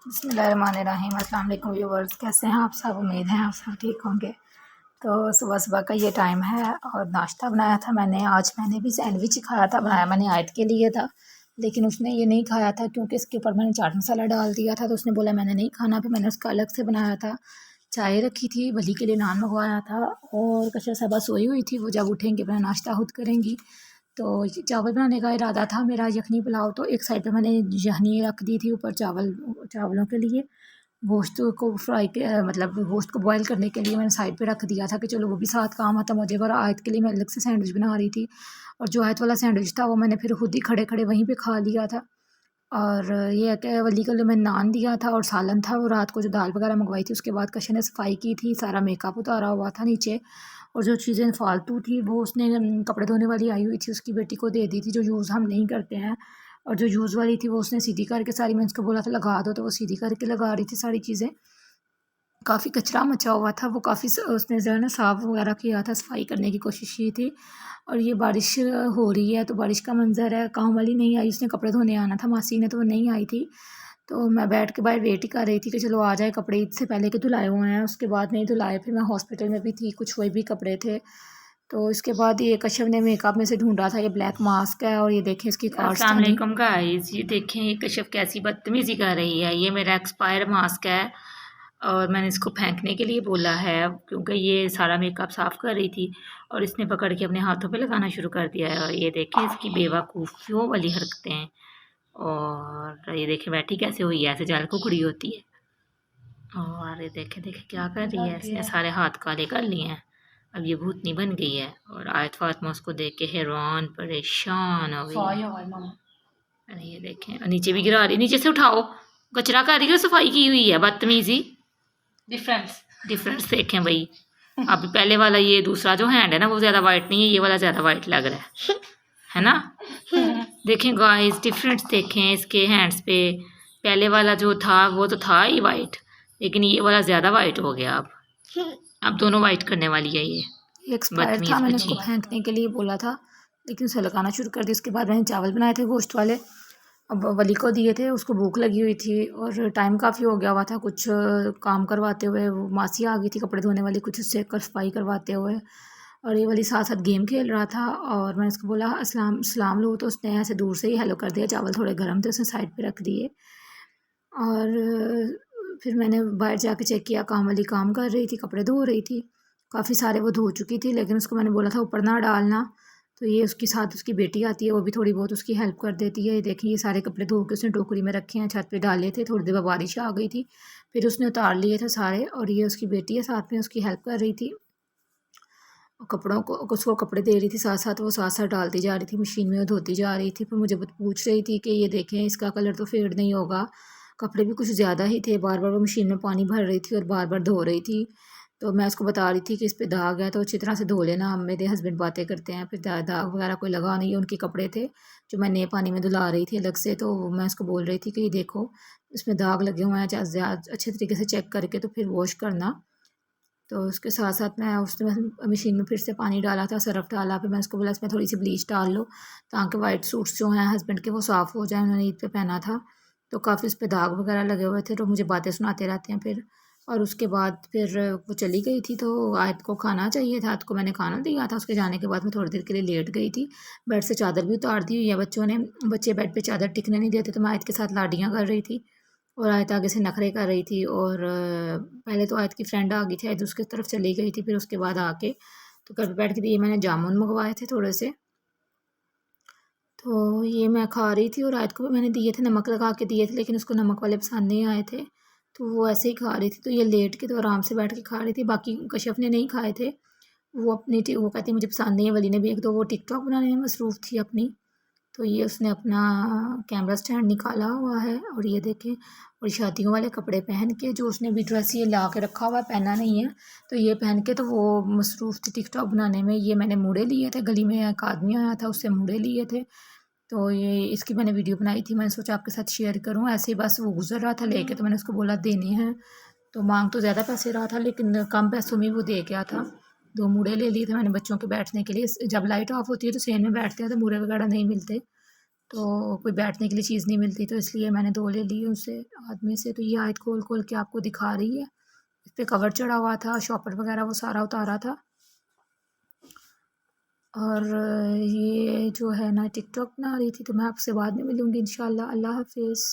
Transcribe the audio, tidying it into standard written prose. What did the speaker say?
बिस्मिल्लाहिर्रहमानिर्रहीम। अस्सलाम वालेकुम व्यूअर्स, कैसे हैं आप सब? उम्मीद है आप सब ठीक होंगे। तो सुबह सुबह का ये टाइम है और नाश्ता बनाया था मैंने। आज मैंने भी सैंडविच ही खाया था, बनाया मैंने आयत के लिए था, लेकिन उसने ये नहीं खाया था क्योंकि इसके ऊपर मैंने चाट मसाला डाल दिया था, तो उसने बोला मैंने नहीं खाना। फिर मैंने उसका अलग से बनाया था। चाय रखी थी, वली के लिए नान मंगवाया था, और कशा साहबा सोई हुई थी, वो जब उठेंगी अपना नाश्ता खुद करेंगी। तो चावल बनाने का इरादा था मेरा, यखनी पुलाव। तो एक साइड पे मैंने यखनी रख दी थी, ऊपर चावलों के लिए गोश्त को मतलब गोश्त को बॉईल करने के लिए मैंने साइड पे रख दिया था कि चलो वो भी साथ काम आता मुझे। और आयत के लिए मैं अलग से सैंडविच बना रही थी, और जो आयत वाला सैंडविच था वो मैंने फिर खुद ही खड़े खड़े वहीं पे खा लिया था। और ये है कि वली के लिए मैंने नान दिया था और सालन था। वो रात को जो दाल वगैरह मंगवाई थी उसके बाद कशे ने सफाई की थी, सारा मेकअप उतारा हुआ था नीचे, और जो चीज़ें फालतू थी वो उसने कपड़े धोने वाली आई हुई थी उसकी बेटी को दे दी थी, जो यूज़ हम नहीं करते हैं। और जो यूज़ वाली थी वो उसने सीधी करके सारी, मैं उसको बोला था लगा दो तो वो सीधी करके लगा रही थी सारी चीज़ें। काफ़ी कचरा मचा हुआ था, वो काफ़ी उसने जो है ना साफ़ वगैरह किया था, सफाई करने की कोशिश की थी। और ये बारिश हो रही है तो बारिश का मंज़र है। काम वाली नहीं आई, उसने कपड़े धोने आना था मासी ने, तो वो नहीं आई थी। तो मैं बैठ के बाहर वेट ही कर रही थी कि चलो आ जाए। कपड़े ईद से पहले के धुलाए हुए हैं, उसके बाद नहीं धुलाए। फिर मैं हॉस्पिटल में भी थी, कुछ वही भी कपड़े थे। तो इसके बाद ये कश्यप ने मेकअप में से ढूंढा था, ये ब्लैक मास्क है, और ये देखें इसकी अस्सलाम कारस्तानी। वालेकुम गाइस, ये देखें ये कश्यप कैसी बदतमीजी कर रही है। ये मेरा एक्सपायर मास्क है और मैंने इसको फेंकने के लिए बोला है क्योंकि ये सारा मेकअप साफ कर रही थी और इसने पकड़ के अपने हाथों पे लगाना शुरू कर दिया है। और ये देखें इसकी बेवकूफ़ियों वाली हरकतें। और ये देखें बैठी कैसे हुई है, ऐसे जाल कुकड़ी होती है। और ये देखें देखें क्या कर रही है, इसने सारे हाथ काले कर लिए हैं। अब ये भूतनी बन गई है। और आयत फातिमा उसको देख के हैरान परेशान हो गई है। अरे ये देखें, और नीचे भी गिरा रही, नीचे से उठाओ, कचरा कर रही है, सफाई की हुई है, बदतमीजी। डिफरेंस डिफरेंस देखें भाई। अब पहले वाला ये दूसरा जो हैंड है ना वो ज़्यादा वाइट नहीं है, ये वाला ज़्यादा वाइट लग रहा है ना। देखें गाइस, डिफरेंस देखें इसके हैंड्स पे। पहले वाला जो था वो तो था ही वाइट, लेकिन ये वाला ज़्यादा वाइट हो गया। अब दोनों वाइट करने वाली है ये एक्सपायर था, बदतमीज मैंने उसको बच्ची। फेंकने के लिए बोला था, लेकिन उसे लगाना शुरू कर दिया। उसके बाद मैंने चावल बनाए थे गोश्त वाले, अब वली को दिए थे, उसको भूख लगी हुई थी और टाइम काफ़ी हो गया हुआ था। कुछ काम करवाते हुए वो मासी आ गई थी कपड़े धोने वाली, कुछ उससे सफाई करवाते हुए, और ये वाली साथ साथ गेम खेल रहा था। और मैंने उसको बोला अस्सलाम सलाम लो, तो उसने ऐसे दूर से ही हेलो कर दिया। चावल थोड़े गर्म थे, उसने साइड पे रख दिए। और फिर मैंने बाहर जाके चेक किया, काम वाली काम कर रही थी, कपड़े धो रही थी। काफ़ी सारे वो धो चुकी थी, लेकिन उसको मैंने बोला था ऊपर ना डालना। तो ये उसके साथ उसकी बेटी आती है, वो भी थोड़ी बहुत उसकी हेल्प कर देती है। ये देखिए, ये सारे कपड़े धो के उसने टोकरी में रखे हैं, छत पे डाले थे। थोड़ी देर बाद बारिश आ गई थी, फिर उसने उतार लिए थे सारे। और ये उसकी बेटी है साथ में, उसकी हेल्प कर रही थी, और कपड़ों को उसको कपड़े दे रही थी साथ साथ, वो साथ साथ डालती जा रही थी मशीन में, धोती जा रही थी। फिर मुझे पूछ रही थी कि ये देखें इसका कलर तो फेड नहीं होगा। कपड़े भी कुछ ज़्यादा ही थे, बार बार वो मशीन में पानी भर रही थी और बार बार धो रही थी। तो मैं उसको बता रही थी कि इस पे दाग है तो अच्छी तरह से धो लेना। मेरे हस्बैंड बातें करते हैं, फिर दाग वगैरह कोई लगा नहीं है। उनके कपड़े थे जो मैं नए पानी में धुला रही थी अलग से, तो मैं उसको बोल रही थी कि ये देखो इसमें दाग लगे हुए हैं, अच्छे तरीके से चेक करके तो फिर वॉश करना। तो उसके साथ साथ मैं उसमें मशीन में फिर से पानी डाला था, सरफ़ डाला। फिर मैं उसको बोला इसमें थोड़ी सी ब्लीच डाल लो ताकि वाइट सूट्स जो हैं हस्बैंड के वो साफ़ हो जाए, उन्होंने ईद पे पहना था। तो काफ़ी उस पे दाग वगैरह लगे हुए थे, तो मुझे बातें सुनाते रहते हैं फिर। और उसके बाद फिर वो चली गई थी, तो आयत को खाना चाहिए था, आयत को मैंने खाना दिया था। उसके जाने के बाद मैं थोड़ी देर के लिए लेट गई थी। बेड से चादर भी उतार दी हुई है बच्चों ने, बच्चे बेड पे चादर टिकने नहीं देते, तो मैं आयत के साथ लाडियाँ कर रही थी और आयत आगे से नखरे कर रही थी। और पहले तो आयत की फ्रेंड आ गई थी, आयत उसकी तरफ चली गई थी। फिर उसके बाद आके तो घर पे बैठ के ये मैंने जामुन मंगवाए थे थोड़े से, तो ये मैं खा रही थी। और आयत को भी मैंने दिए थे, नमक लगा के दिए थे, लेकिन उसको नमक वाले पसंद नहीं आए थे, तो वो ऐसे ही खा रही थी। तो ये लेट के तो आराम से बैठ के खा रही थी, बाकी कश्यप ने नहीं खाए थे। वो कहती मुझे पसंद नहीं है। वली ने भी एक, तो वो टिकटॉक बनाने में मसरूफ़ थी अपनी। तो ये उसने अपना कैमरा स्टैंड निकाला हुआ है, और ये देखें, और शादियों वाले कपड़े पहन के, जो उसने भी ड्रेस ये ला के रखा हुआ है, पहना नहीं है, तो ये पहन के तो वो मसरूफ़ थी टिकटॉक बनाने में। ये मैंने मूड़े लिए थे, गली में एक आदमी आया था उससे मूड़े लिए थे, तो ये इसकी मैंने वीडियो बनाई थी, मैंने सोचा आपके साथ शेयर करूँ। ऐसे ही बस वो गुजर रहा था लेके, तो मैंने उसको बोला देने हैं। तो मांग तो ज़्यादा पैसे रहा था, लेकिन कम पैसों में वो दे गया था। 2 मूड़े ले लिए थे मैंने बच्चों के बैठने के लिए। जब लाइट ऑफ होती है तो सेन में बैठते हैं तो मूड़े वगैरह नहीं मिलते, तो कोई बैठने के लिए चीज़ नहीं मिलती, तो इसलिए मैंने 2 ले लिए उससे आदमी से। तो ये आयत खोल-खोल के आपको दिखा रही है। इस पे कवर चढ़ा हुआ था, शॉपर वगैरह वो सारा उतारा था। और ये जो है ना टिकटॉक बना रही थी, तो मैं आपसे बाद में मिलूँगी इंशाल्लाह। अल्लाह हाफ़िज़।